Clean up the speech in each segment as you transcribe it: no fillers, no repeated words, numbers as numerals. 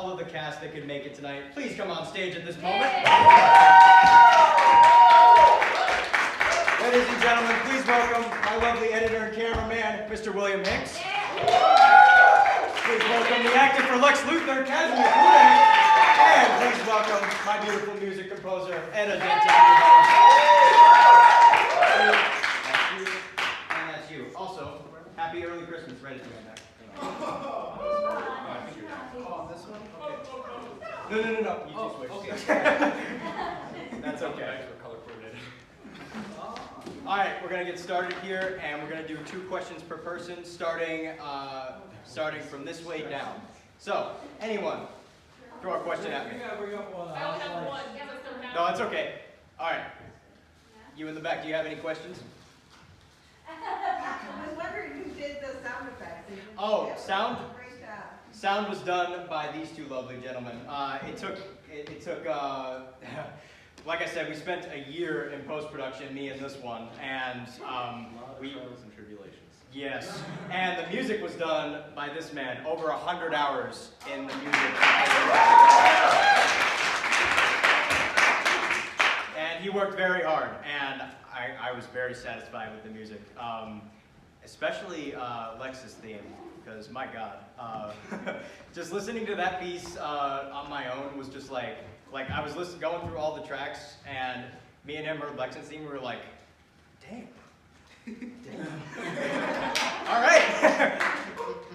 all of the cast that could make it tonight, please come on stage at this moment. Ladies and gentlemen, please welcome my lovely editor and cameraman, Mr. William Hicks. Please welcome the actor for Lex Luthor, Kazimir Kudek. And please welcome my beautiful music composer, Edda Denton. That's you, and that's you. Also, happy early Christmas, ready to go back. Oh, this one? No. You just switch. Okay. That's okay. Thanks for color coordinated. All right, we're gonna get started here, and we're gonna do 2 questions per person, starting from this way down. So, anyone, throw a question at me. I only have one. No, it's okay. All right. You in the back, do you have any questions? I was wondering who did the sound effects. Oh, sound? Great job. Sound was done by these 2 lovely gentlemen. It took, like I said, we spent a year in post-production, me and this one, and Trials and tribulations. yes, and the music was done by this man, over 100 hours in the music. And he worked very hard, and I was very satisfied with the music, especially Lex's theme, because my God, just listening to that piece on my own was just like I was going through all the tracks, and me and him heard Lex's theme, we were like, damn. All right.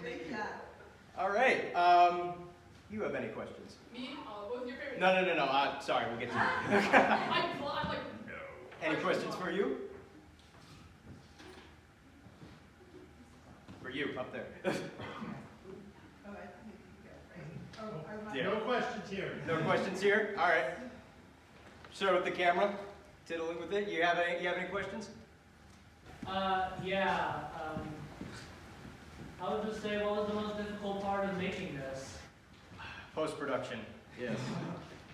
Great job. All right. You have any questions? Me? What was your favorite? No. Sorry, we'll get to you. I'm like, no. Any questions for you? For you, up there. Oh, I think you go, right? Yeah. No questions here. No questions here? All right. Sir with the camera, tiddling with it. You have any questions? I would just say, what was the most difficult part of making this? Post-production. Yes.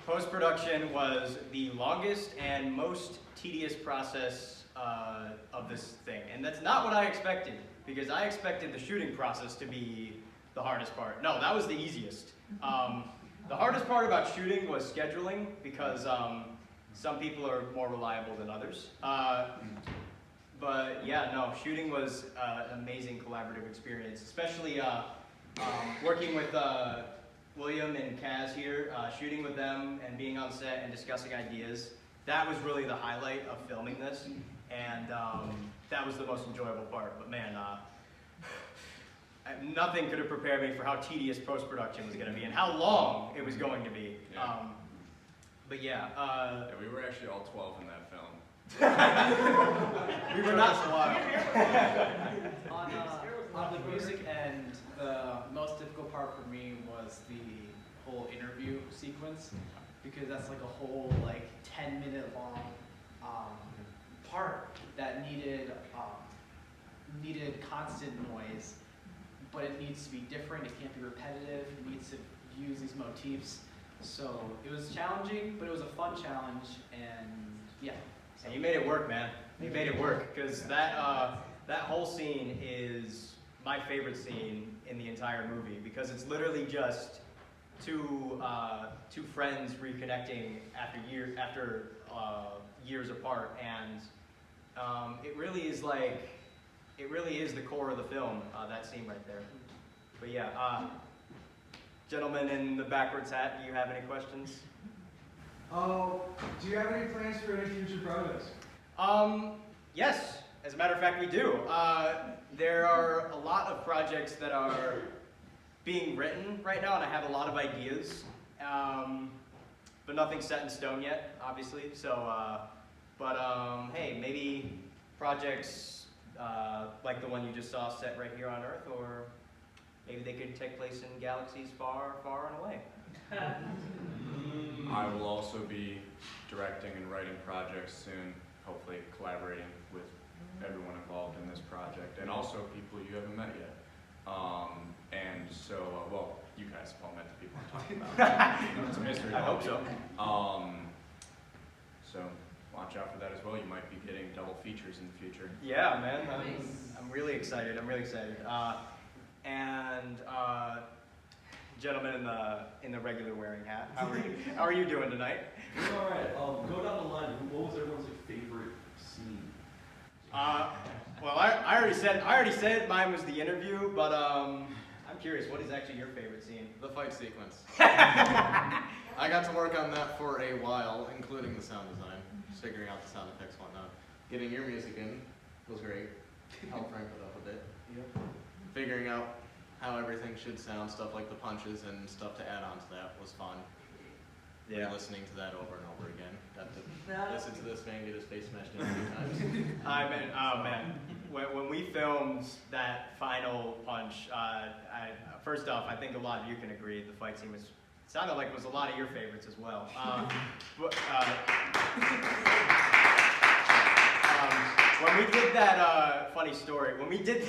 Post-production was the longest and most tedious process of this thing. And that's not what I expected, because I expected the shooting process to be the hardest part. No, that was the easiest. The hardest part about shooting was scheduling, because some people are more reliable than others. But yeah, no, shooting was an amazing collaborative experience, especially working with William and Kaz here, shooting with them and being on set and discussing ideas. That was really the highlight of filming this, and that was the most enjoyable part. But man, nothing could have prepared me for how tedious post-production was going to be and how long it was going to be. Yeah. But yeah. We were actually all 12 in that film. We were not so long. On the music end, the most difficult part for me was the whole interview sequence, because that's like a whole 10-minute long part that needed constant noise, but it needs to be different. It can't be repetitive. It needs to use these motifs. So it was challenging, but it was a fun challenge, and yeah. And you made it work, man. You made it work, because that whole scene is my favorite scene in the entire movie, because it's literally just two friends reconnecting after years apart, and it really is the core of the film. That scene right there. But yeah, gentleman in the backwards hat, do you have any questions? Do you have any plans for any future projects? Yes, as a matter of fact, we do. There are a lot of projects that are being written right now, and I have a lot of ideas, but nothing's set in stone yet, obviously. So, hey, maybe projects like the one you just saw set right here on Earth, or maybe they could take place in galaxies far, far and away. I will also be directing and writing projects soon, hopefully collaborating with everyone involved in this project, and also people you haven't met yet. And so, well, you guys have all met the people I'm talking about. It's a mystery. I hope so. So watch out for that as well. You might be getting double features in the future. Yeah, man. I'm really excited. I'm really excited. gentleman in the regular wearing hat. How are you doing tonight? All right. Go down the line. What was everyone's favorite scene? Well, I already said mine was the interview, but I'm curious, what is actually your favorite scene? The fight sequence. I got to work on that for a while, including the sound design, just figuring out the sound effects and whatnot. Getting your music in was great. Helped Frank it up a bit. Yep. Figuring out how everything should sound, stuff like the punches and stuff to add on to that was fun. Yeah. Listening to that over and over again. Got to listen to this man get his face smashed in a few times. Oh man, when we filmed that final punch, first off, I think a lot of you can agree the fight scene sounded like it was a lot of your favorites as well. When we did that, funny story, when we did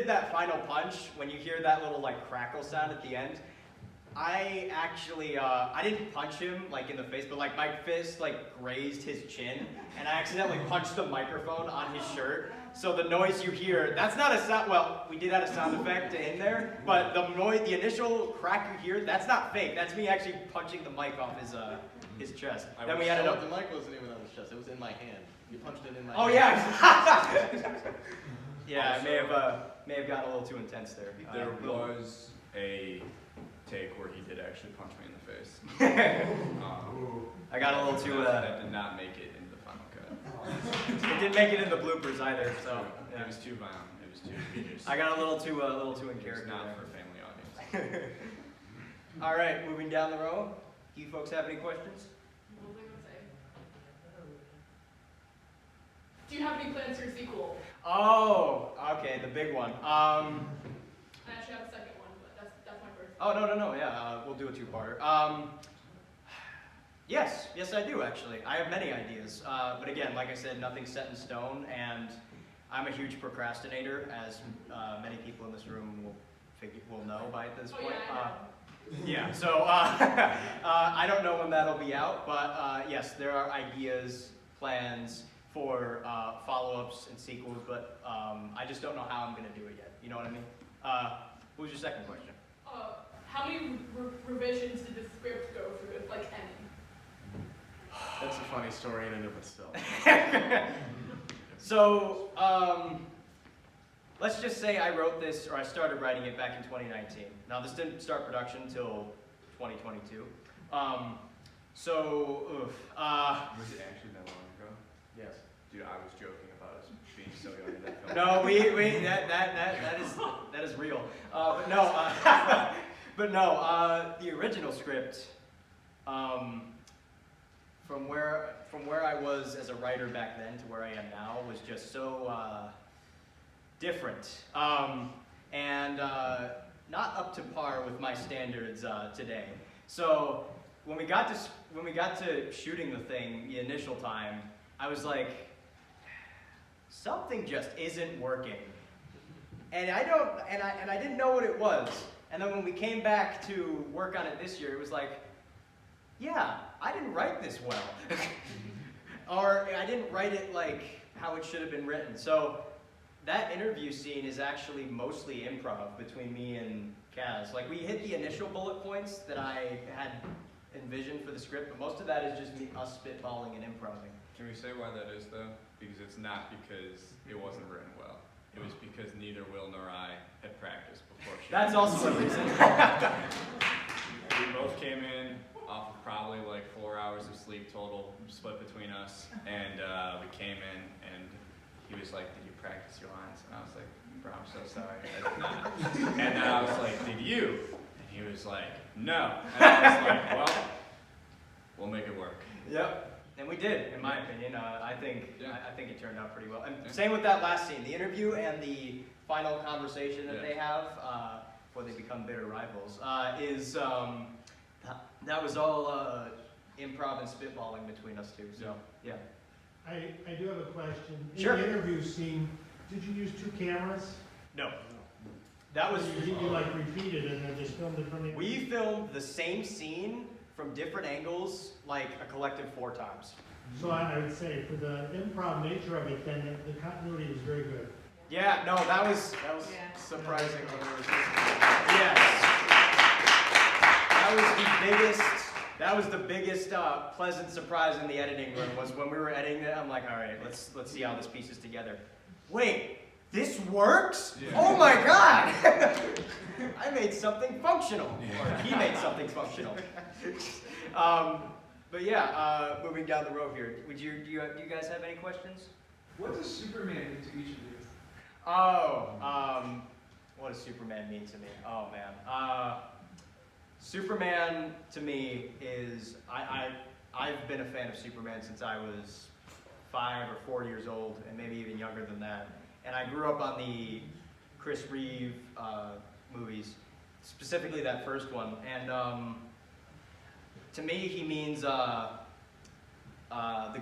that final punch, when you hear that little like crackle sound at the end, I actually, I didn't punch him like in the face, but like my fist like grazed his chin, and I accidentally punched the microphone on his shirt. So the noise you hear, that's not a sound, well, we did add a sound effect in there, but the initial crack you hear, that's not fake. That's me actually punching the mic off his chest. Then we added up. The mic wasn't even on his chest, it was in my hand. You punched it in my Oh hand. yeah. Yeah, I may have gotten a little too intense there. There was a take where he did actually punch me in the face. I got a little too. That did not make it into the final cut. It didn't make it in the bloopers either, so. It was too violent. It was too egregious. I got a little too in It was character not there. for a family audience. All right, moving down the row. Do you folks have any questions? What was I gonna say? Do you have any plans for a sequel? Oh, okay, the big one. I actually have a second one, but that's my first. Oh no, yeah, we'll do a two-parter. Yes, I do actually. I have many ideas, but again, like I said, nothing's set in stone, and I'm a huge procrastinator, as many people in this room will know by this point. Yeah, so I don't know when that'll be out, but yes, there are ideas, plans for follow-ups and sequels, but I just don't know how I'm going to do it yet. You know what I mean? What was your second question? How many revisions did the script go through, if like any? That's a funny story in and of itself. So, let's just say I wrote this, or I started writing it back in 2019. Now, this didn't start production until 2022. Was it actually that long ago? Yes. Dude, I was joking about us being so young in that film. No, that is real. The original script, from where I was as a writer back then to where I am now was just so different, and not up to par with my standards today. So when we got to shooting the thing the initial time, I was like, something just isn't working, and I didn't know what it was. And then when we came back to work on it this year, it was like, yeah, I didn't write this well, or I didn't write it like how it should have been written. So that interview scene is actually mostly improv between me and Kaz. Like, we hit the initial bullet points that I had envisioned for the script, but most of that is just us spitballing and improvising. Can we say why that is, though? Because it's not because it wasn't written well. It was because neither Will nor I had practiced before shooting. That's also a reason. We both came in off of probably like 4 hours of sleep total, split between us, and we came in, and he was like, "Did you practice your lines?" And I was like, "Bro, I'm so sorry, I did not." And then I was like, "Did you?" And he was like, "No." And I was like, "Well, we'll make it work." Yep. And we did, in my opinion. I think it turned out pretty well. And Yeah. same with that last scene, the interview and the final conversation that Yeah. they have before they become bitter rivals. That was all improv and spitballing between us two. So yeah. I do have a question. Sure. In the interview scene, did you use 2 cameras? No. That was. You like repeated and then just filmed it from the. We filmed the same scene from different angles, like a collective 4 times. So I would say for the improv nature of it, then the continuity was very good. Yeah. No, that was Yeah. Surprising when we were yes. That was the biggest pleasant surprise in the editing room. Was when we were editing it. I'm like, all right, let's see how this pieces together. Wait, this works? Yeah. Oh my god! I made something functional, or he made something functional. But yeah, moving down the road here. Do you guys have any questions? What does Superman mean to each of you? What does Superman mean to me? Oh man. Superman to me is, I've been a fan of Superman since I was 5 or 4 years old, and maybe even younger than that. And I grew up on the Chris Reeve movies, specifically that first one. And to me, he means the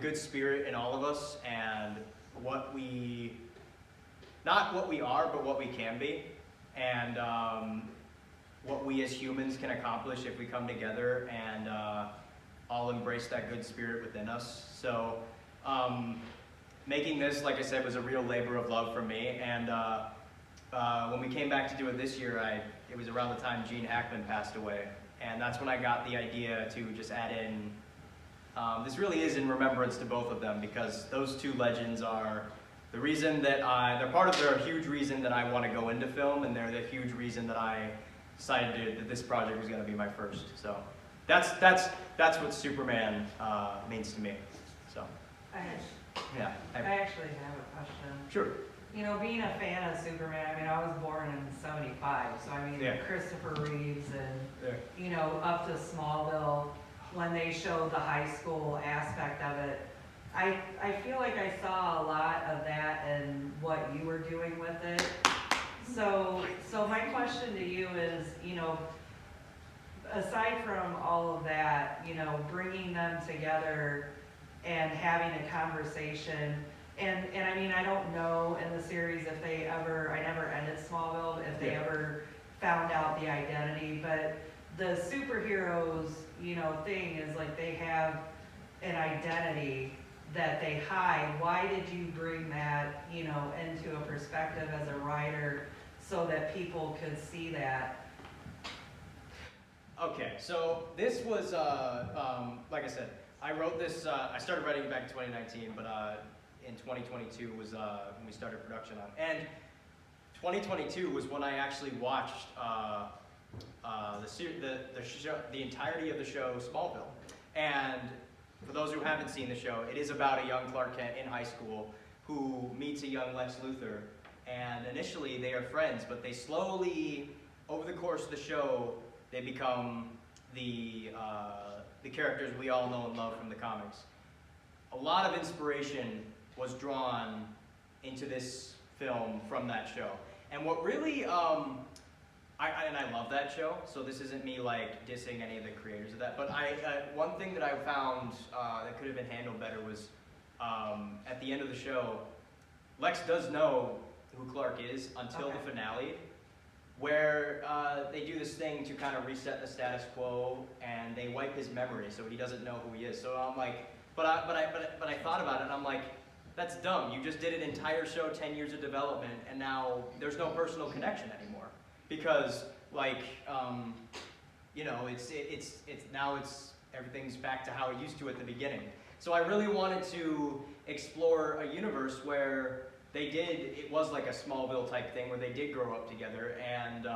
good spirit in all of us, and not what we are, but what we can be. And what we as humans can accomplish if we come together and all embrace that good spirit within us. So making this, like I said, was a real labor of love for me. And when we came back to do it this year, it was around the time Gene Hackman passed away. And that's when I got the idea to just add in, this really is in remembrance to both of them, because those two legends are the reason that they're a huge reason that I want to go into film, and they're the huge reason that I decided that this project was going to be my first. So that's what Superman means to me. So yeah. I actually have a question. Sure. You know, being a fan of Superman, I mean, I was born in '75, so I mean, Yeah. Christopher Reeves and, Yeah. you know, up to Smallville, when they showed the high school aspect of it, I feel like I saw a lot of that in what you were doing with it. So my question to you is, you know, aside from all of that, you know, bringing them together and having a conversation, and I mean, I don't know in the series if they ever, I never ended Smallville, if they Yeah. ever found out the identity, but the superheroes, you know, thing is like they have an identity that they hide. Why did you bring that, you know, into a perspective as a writer so that people could see that? Okay, so this was, like I said, I wrote this, I started writing it back in 2019, but in 2022 was when we started production on it. And 2022 was when I actually watched the entirety of the show Smallville. And for those who haven't seen the show, it is about a young Clark Kent in high school who meets a young Lex Luthor. And initially they are friends, but they slowly, over the course of the show, they become the characters we all know and love from the comics. A lot of inspiration was drawn into this film from that show. And what really, I love that show, so this isn't me like dissing any of the creators of that, but one thing that I found that could have been handled better was at the end of the show, Lex does know who Clark is until the finale, where they do this thing to kind of reset the status quo, and they wipe his memory so he doesn't know who he is. So I'm like, but I thought about it, and I'm like, that's dumb. You just did an entire show, 10 years of development, and now there's no personal connection anymore. Because like, you know, everything's back to how it used to at the beginning. So I really wanted to explore a universe where it was like a Smallville type thing where they did grow up together, and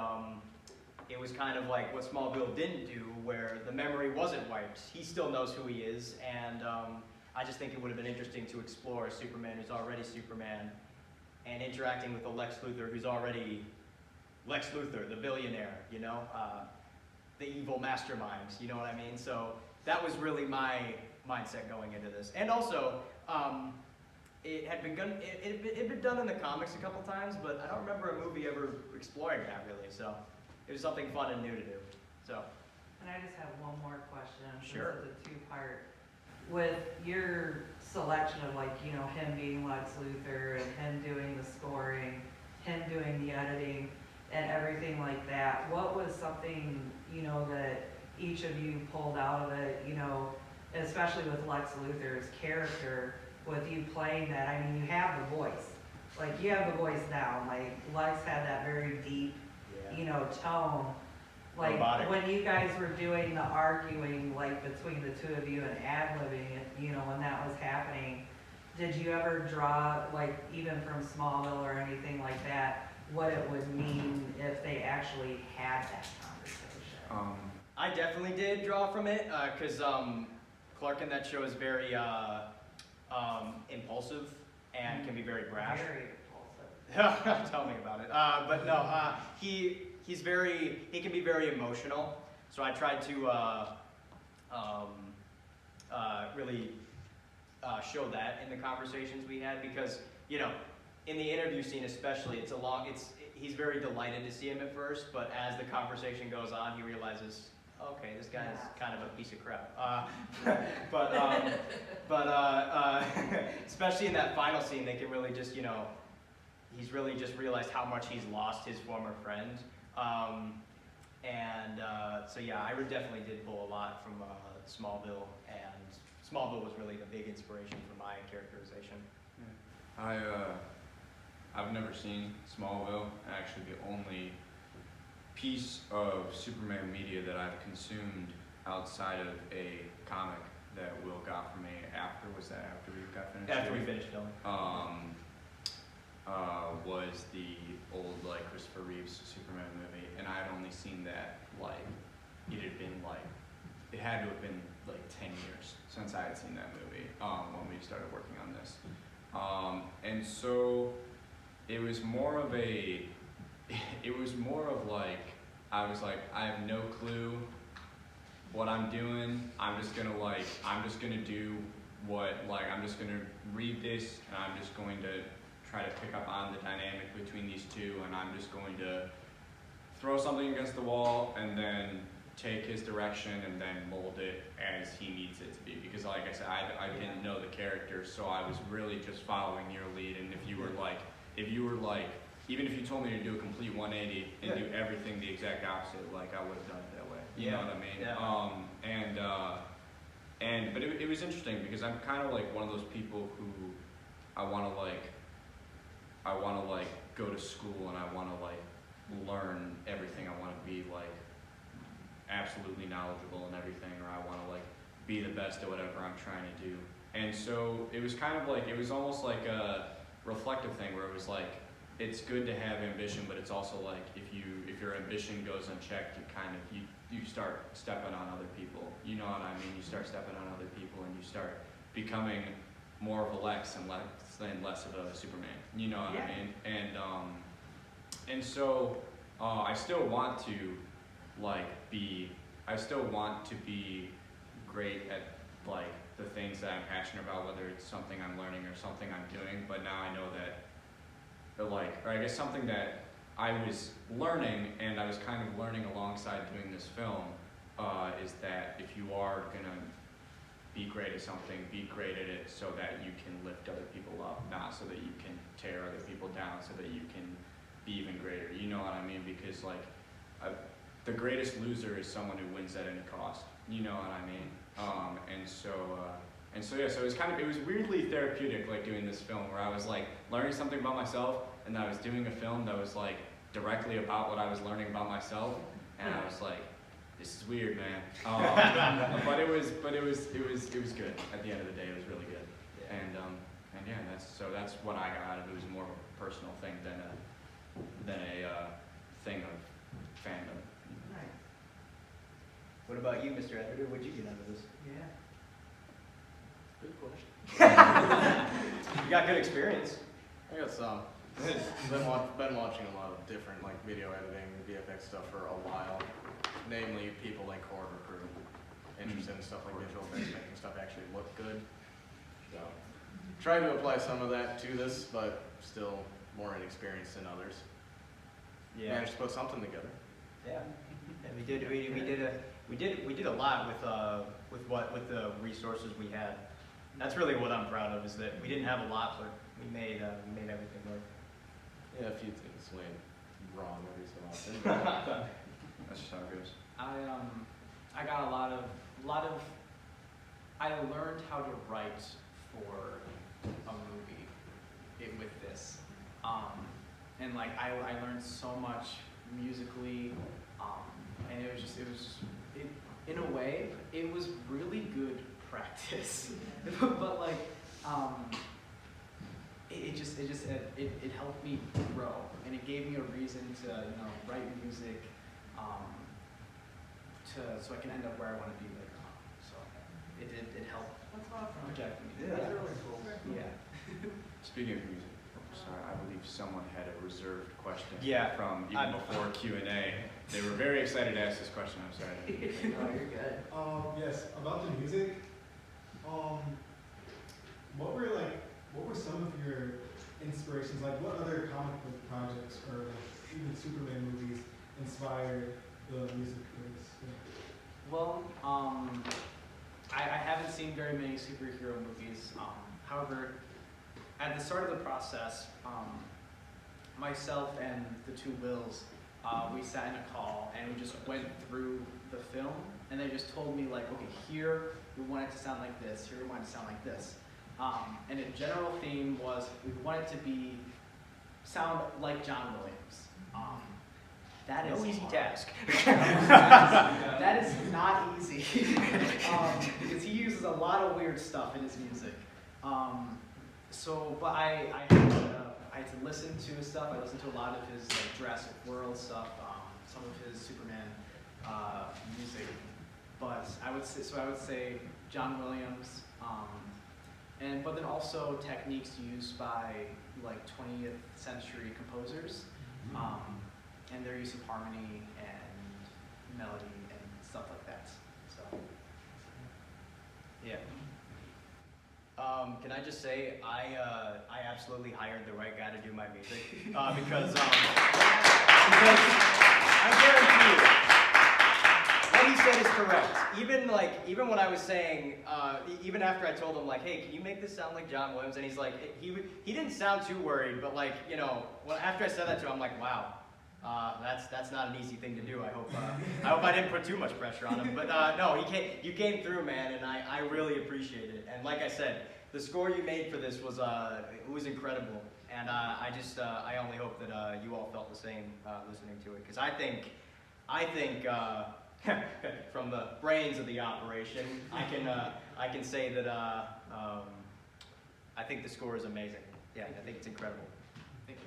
it was kind of like what Smallville didn't do, where the memory wasn't wiped. He still knows who he is, and I just think it would have been interesting to explore a Superman who's already Superman, and interacting with a Lex Luthor who's already Lex Luthor, the billionaire, you know, the evil mastermind, you know what I mean? So that was really my mindset going into this. And also, it had been done in the comics a couple times, but I don't remember a movie ever exploring that really. So it was something fun and new to do. So. And I just have one more question. Sure. This is a two-part. With your selection of, like, you know, him being Lex Luthor and him doing the scoring, him doing the editing and everything like that, what was something, you know, that each of you pulled out of it, you know, especially with Lex Luthor's character, with you playing that? I mean, you have the voice. Like, you have the voice down. Like, Lex had that very deep, you know, tone. Like, robotic. when you guys were doing the arguing, like, between the two of you and ad-libbing it, you know, when that was happening, did you ever draw, like, even from Smallville or anything like that, what it would mean if they actually had that conversation? I definitely did draw from it, because Clark in that show is very impulsive and can be very brash. Very impulsive. Tell me about it. But no, he can be very emotional. So I tried to really show that in the conversations we had, because you know, in the interview scene especially, he's very delighted to see him at first, but as the conversation goes on, he realizes, okay, this guy's kind of a piece of crap. But especially in that final scene, they can really just, you know, he's really just realized how much he's lost his former friend. So yeah, I definitely did pull a lot from Smallville, and Smallville was really the big inspiration for my characterization. I've never seen Smallville. Actually, the only piece of Superman media that I've consumed outside of a comic that Will got for me after we got finished? After we finished filming. Was the old like Christopher Reeves Superman movie, and I had only seen that like it had to have been like 10 years since I had seen that movie when we started working on this, and so it was more of like I was like, I have no clue what I'm doing. I'm just gonna do what, like, I'm just gonna read this and I'm just going to try to pick up on the dynamic between these two, and I'm just going to throw something against the wall and then take his direction and then mold it as he needs it to be. Because like I said, I didn't know the character, so I was really just following your lead. And if you were like, even if you told me to do a complete 180 and do everything the exact opposite, like I would have done it that way. You know what I mean? Yeah. But it was interesting because I'm kind of like one of those people who I want to go to school and I want to like learn everything. I want to be like absolutely knowledgeable in everything, or I want to like be the best at whatever I'm trying to do. And so it was kind of like, it was almost like a reflective thing where it was like, it's good to have ambition, but it's also like if your ambition goes unchecked, you start stepping on other people. You know what I mean? You start stepping on other people, and you start becoming more of a Lex and less of a Superman. You know what I mean? And so I still want to be great at like the things that I'm passionate about, whether it's something I'm learning or something I'm doing. But now I know that, or I guess something that I was learning, and I was kind of learning alongside doing this film, is that if you are gonna be great at something, be great at it so that you can lift other people up, not so that you can tear other people down, so that you can be even greater. You know what I mean? Because the greatest loser is someone who wins at any cost. You know what I mean? So it was weirdly therapeutic, like doing this film, where I was like learning something about myself, and I was doing a film that was like directly about what I was learning about myself, and I was like, this is weird, man. But it was good. At the end of the day, it was really good. And that's what I got out of it. It was more of a personal thing than a thing of fandom. Nice. What about you, Mr. Editor? What'd you get out of this? Yeah. Good question. You got good experience. I got some. Been watching a lot of different like video editing, VFX stuff for a while. Namely, people like Horror Crew, interested in stuff like visual effects, making stuff actually look good. So, try to apply some of that to this, but still more inexperienced than others. Managed to put something together. Yeah. And we did a lot with the resources we had. That's really what I'm proud of, is that we didn't have a lot, but we made everything work. Yeah, a few things went wrong every so often. That's just how it goes. I got a lot of, I learned how to write for a movie with this. And like, I learned so much musically, and it in a way, it was really good practice. But like, it helped me grow, and it gave me a reason to, write music, so I can end up where I want to be later on. So it helped That's awesome. project me. Yeah, that's really cool. Yeah. Speaking of music, sorry, I believe someone had a reserved question Yeah, from even before Q&A. They were very excited to ask this question. I'm sorry. Oh, you're good. Yes, about the music. What were some of your inspirations? Like, what other comic book projects or like, even Superman movies inspired the music for this film? Well, I haven't seen very many superhero movies. However, at the start of the process, myself and the two Wills, we sat in a call and we just went through the film, and they just told me like, okay, here we want it to sound like this, here we want it to sound like this. And the general theme was we want it to sound like John Williams. That is No easy hard. task. That is not easy because he uses a lot of weird stuff in his music. But I had to listen to his stuff. I listened to a lot of his like Jurassic World stuff, some of his Superman music. But I would say John Williams, but then also techniques used by like 20th century composers. And their use of harmony and melody and stuff like that. So, Yeah. Can I just say I absolutely hired the right guy to do my music because I guarantee you what he said is correct. Even when I was saying even after I told him like, hey, can you make this sound like John Williams? And he's like, he didn't sound too worried, but like after I said that to him, I'm like, wow. That's not an easy thing to do. I hope I didn't put too much pressure on him. But no, you came through, man, and I really appreciate it. And like I said, the score you made for this was it was incredible. And I only hope that you all felt the same listening to it, because I think from the brains of the operation, I can say that I think the score is amazing. Yeah, I think it's incredible. thank you.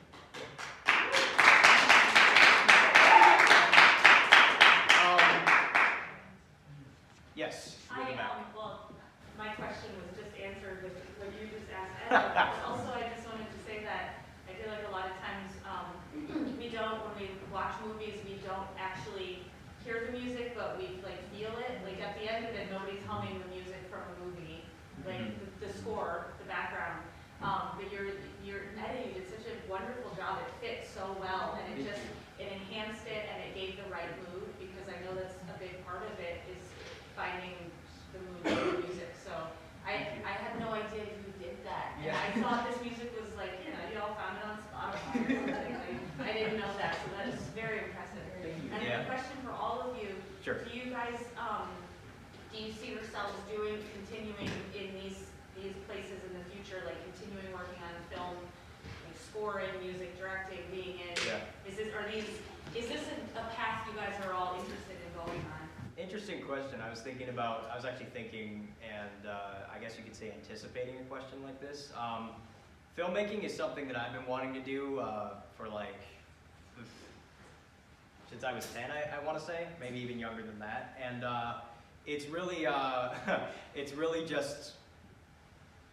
Yes. Well, my question was just answered with what you just asked Edda. Also, I just wanted to say that I feel like a lot of times when we watch movies, we don't actually hear the music, but we like feel it. Like at the end of it, nobody's humming the music from a movie, like the score, the background. But Edda, you did such a wonderful job. It fit so well, and it enhanced it, and it gave the right mood, because I know that's a big part of it is finding the mood of the music. So I had no idea you did that. And I thought this music was like, you all found it on Spotify or something. I didn't know that, so that is very impressive. And then a question for all of you. Sure. Do you guys, do you see yourselves continuing in these places in the future, like continuing working on film, like scoring, music, directing, being in? Yeah. Is this a path you guys are all interested in going on? Interesting question. I was actually thinking, and I guess you could say anticipating a question like this. Filmmaking is something that I've been wanting to do for like, since I was 10, I want to say, maybe even younger than that. And it's really just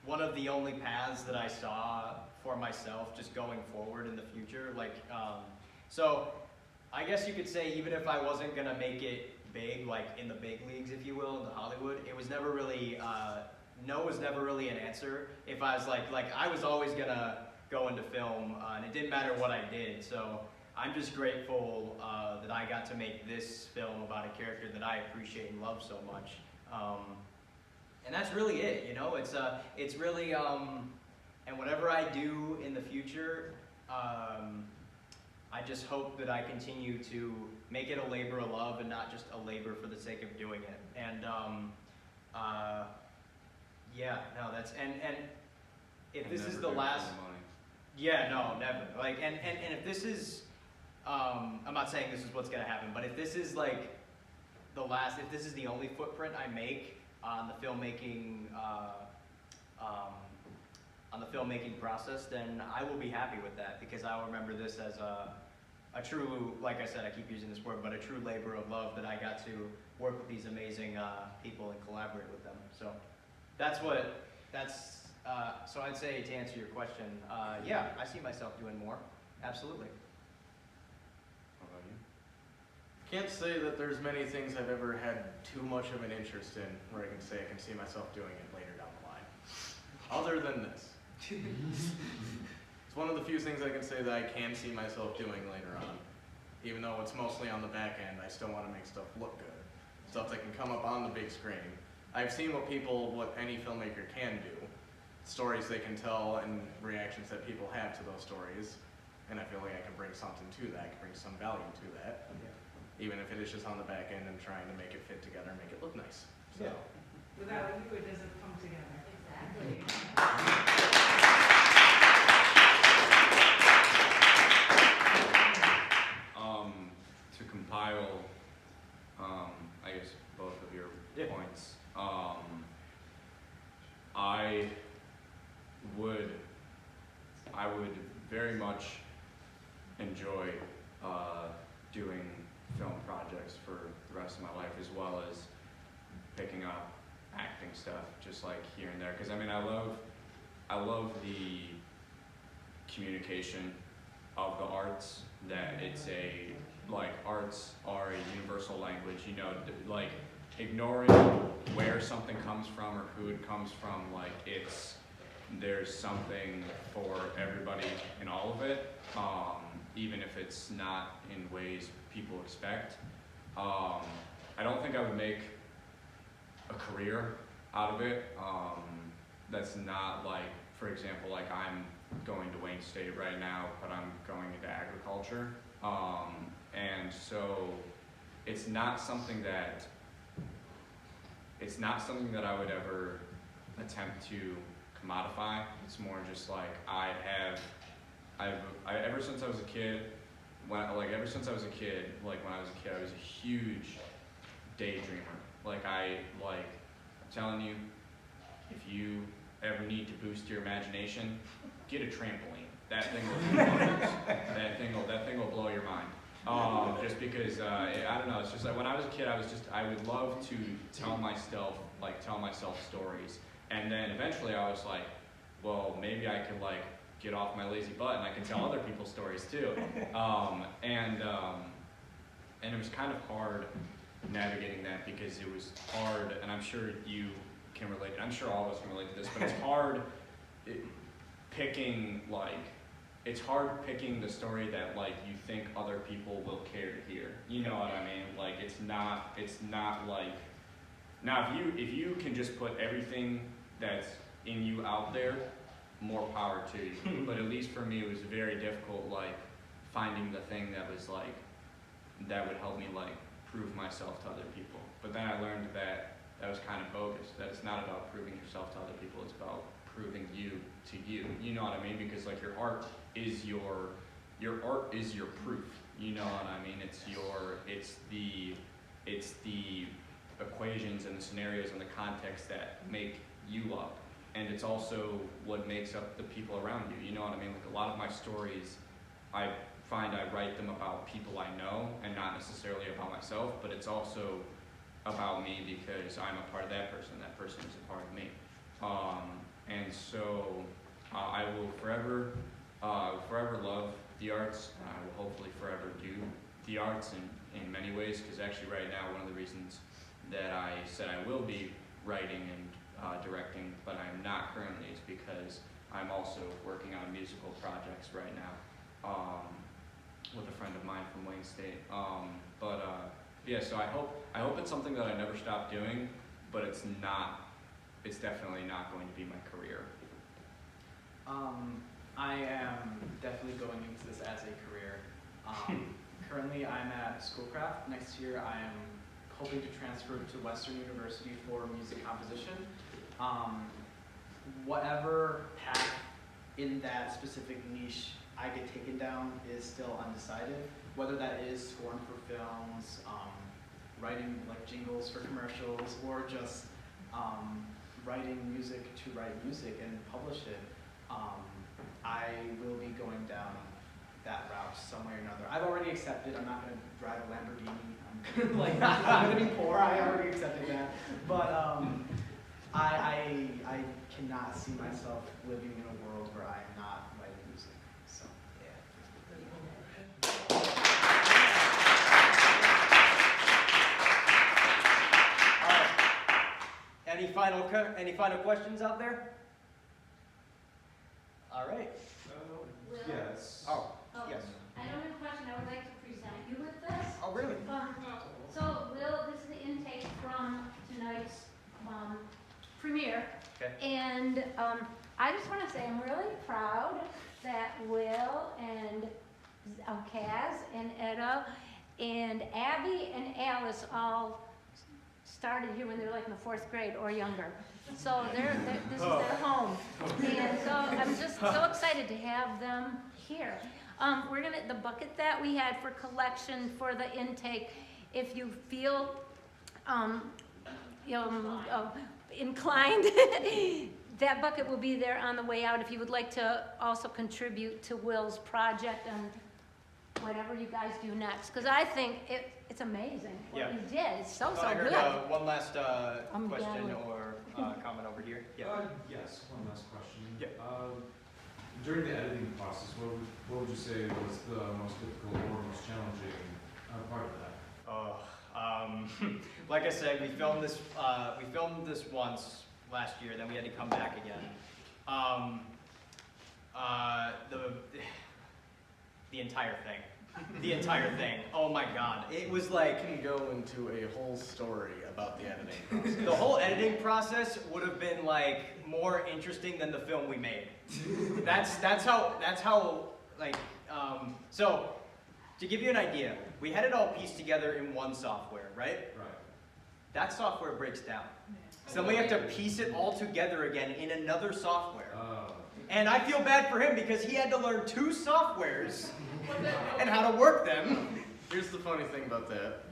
one of the only paths that I saw for myself just going forward in the future. So I guess you could say even if I wasn't gonna make it big, like in the big leagues, if you will, in the Hollywood, it was never really, no was never really an answer. If I was like I was always gonna go into film, and it didn't matter what I did. So I'm just grateful that I got to make this film about a character that I appreciate and love so much. And that's really it, it's really, and whatever I do in the future, I just hope that I continue to make it a labor of love and not just a labor for the sake of doing it. And and if this is the last, yeah, no, never. And if this is, I'm not saying this is what's gonna happen, but if this is like if this is the only footprint I make on the filmmaking, process, then I will be happy with that, because I will remember this as a true, like I said, I keep using this word, but a true labor of love that I got to work with these amazing people and collaborate with them. So so I'd say, to answer your question, yeah, I see myself doing more, absolutely. How about you? Can't say that there's many things I've ever had too much of an interest in where I can say I can see myself doing it later down the line. Other than this. It's one of the few things I can say that I can see myself doing later on. Even though it's mostly on the back end, I still want to make stuff look good. Stuff that can come up on the big screen. I've seen what any filmmaker can do. Stories they can tell and reactions that people have to those stories. And I feel like I can bring something to that, I can bring some value to that. Even if it is just on the back end and trying to make it fit together and make it look nice. So. Without you, it doesn't come together. Exactly. To compile, I guess both of your points, I would very much enjoy doing film projects for the rest of my life, as well as picking up acting stuff, just like here and there. Because I mean, I love the communication of the arts. That it's arts are a universal language. You know, like ignoring where something comes from or who it comes from. Like there's something for everybody in all of it, even if it's not in ways people expect. I don't think I would make a career out of it. That's not like, for example, like I'm going to Wayne State right now, but I'm going into agriculture. And so it's not something that I would ever attempt to commodify. It's more just like ever since I was a kid, when I was a kid, I was a huge daydreamer. I'm telling you, if you ever need to boost your imagination, get a trampoline. That thing will do wonders. That thing will blow your mind. Just because I don't know. It's just like when I was a kid, I would love to tell myself stories, and then eventually I was like, well, maybe I could get off my lazy butt and I can tell other people's stories too. And it was kind of hard navigating that, because it was hard, and I'm sure you can relate. I'm sure all of us can relate to this, but it's hard picking the story that you think other people will care to hear. You know what I mean? It's not like, now if you can just put everything that's in you out there, more power to you. But at least for me, it was very difficult finding the thing that was that would help me prove myself to other people. But then I learned that was kind of bogus, that it's not about proving yourself to other people, it's about proving you to you. You know what I mean? Because your art is your proof. You know what I mean? It's the equations and the scenarios and the context that make you up. And it's also what makes up the people around you. You know what I mean? A lot of my stories, I find I write them about people I know and not necessarily about myself, but it's also about me because I'm a part of that person is a part of me. And so I will forever love the arts, and I will hopefully forever do the arts in many ways, because actually right now one of the reasons that I said I will be writing and directing, but I'm not currently, is because I'm also working on musical projects right now with a friend of mine from Wayne State. Yeah, so I hope it's something that I never stop doing, but it's definitely not going to be my career. I am definitely going into this as a career. Currently, I'm at Schoolcraft. Next year, I am hoping to transfer to Western University for music composition. Whatever path in that specific niche I get taken down is still undecided. Whether that is scoring for films, writing like jingles for commercials or just writing music to write music and publish it, I will be going down that route some way or another. I've already accepted. I'm not going to drive a Lamborghini. I'm like I'm going to be poor. I already accepted that. But I cannot see myself living in a world where I am not writing music. So yeah. All right. Any final questions out there? All right. Yes. Oh, yes. I don't have a question, I would like to present you with this. Oh, really? So, Will, this is the intake from tonight's premiere. Okay. And I just want to say I'm really proud that Will and Kaz and Edda and Abby and Alice all started here when they were like in the 4th grade or younger. So this is their home. And so I'm just so excited to have them here. The bucket that we had for collection for the intake, if you feel inclined, that bucket will be there on the way out if you would like to also contribute to Will's project and whatever you guys do next. Because I think it's amazing what you did. It's so I heard good. one last I'm question down. or comment over here. Yeah. Yes, one last question. Yeah. During the editing process, what would you say was the most difficult or most challenging part of that? Like I said, we filmed this once last year, then we had to come back again. The entire thing. The entire thing. Oh my God. It was like, I can go into a whole story about the editing process. the whole editing process would have been like more interesting than the film we made. That's how like, so to give you an idea, we had it all pieced together in one software, right? Right. That software breaks down. So then we have to piece it all together again in another software. And I feel bad for him because he had to learn 2 softwares and how to work them. Here's the funny thing about that.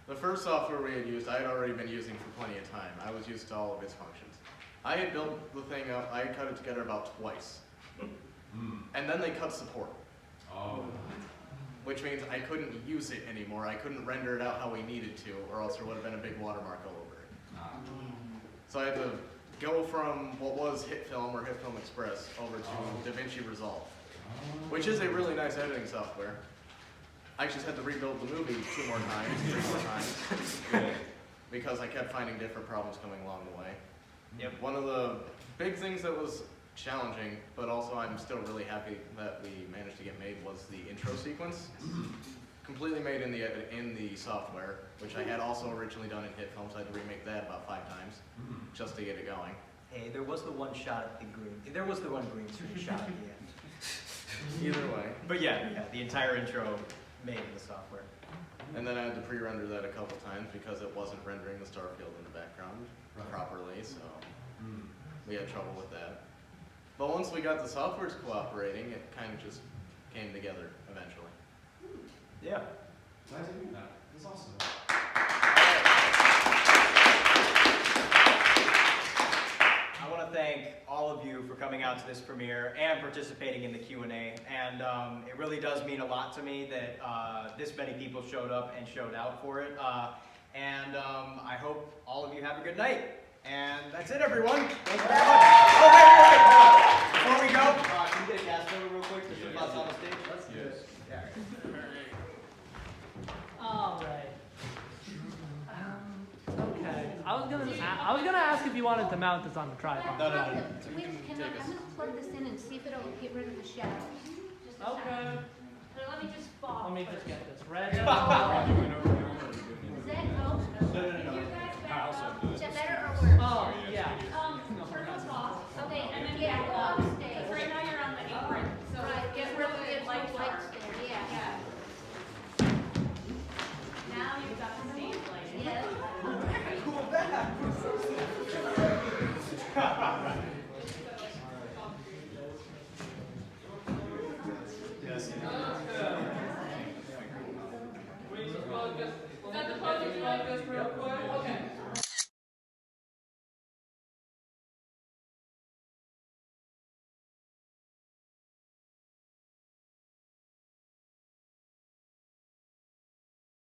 The first software we had used, I had already been using for plenty of time. I was used to all of its functions. I had built the thing up, I had cut it together about twice. And then they cut support. Which means I couldn't use it anymore. I couldn't render it out how we needed to, or else there would have been a big watermark all over it. So I had to go from what was HitFilm or HitFilm Express over to DaVinci Resolve, which is a really nice editing software. I just had to rebuild the movie 3 more times, because I kept finding different problems coming along the way. Yep. One of the big things that was challenging, but also I'm still really happy that we managed to get made, was the intro sequence. Completely made in the software, which I had also originally done in HitFilm, so I had to remake that about 5 times just to get it going. Hey, there was the one shot at the green. There was the one green screen shot at the end. Either way. But yeah, the entire intro made in the software. And then I had to pre-render that a couple times because it wasn't rendering the star field in the background properly, so we had trouble with that. But once we got the softwares cooperating, it kind of just came together eventually. Yeah. Glad to hear that. That's awesome. I want to thank all of you for coming out to this premiere and participating in the Q&A. And it really does mean a lot to me that this many people showed up and showed out for it. I hope all of you have a good night. And that's it, everyone. Thank you very much. Oh, wait. Before we go, can we get a cast over real quick? Just some thoughts on the stage? Let's do it. Yeah, All right. Okay. I was gonna ask if you wanted to mount this on the tripod. No. Wait, I'm gonna plug this in and see if it'll get rid of the shadow. Just a Okay. second. But let me just fall. Let me just get this ready. Is that help? No. Is that better or worse? Oh, yeah. Turn those off. Okay, and then yeah, go on stage. Because right now you're on the apron, so Right, get really good light light work. stand, yeah. Yeah. Now you've got the stage lighting. Yeah. Yes. Is that the pose? this real quick?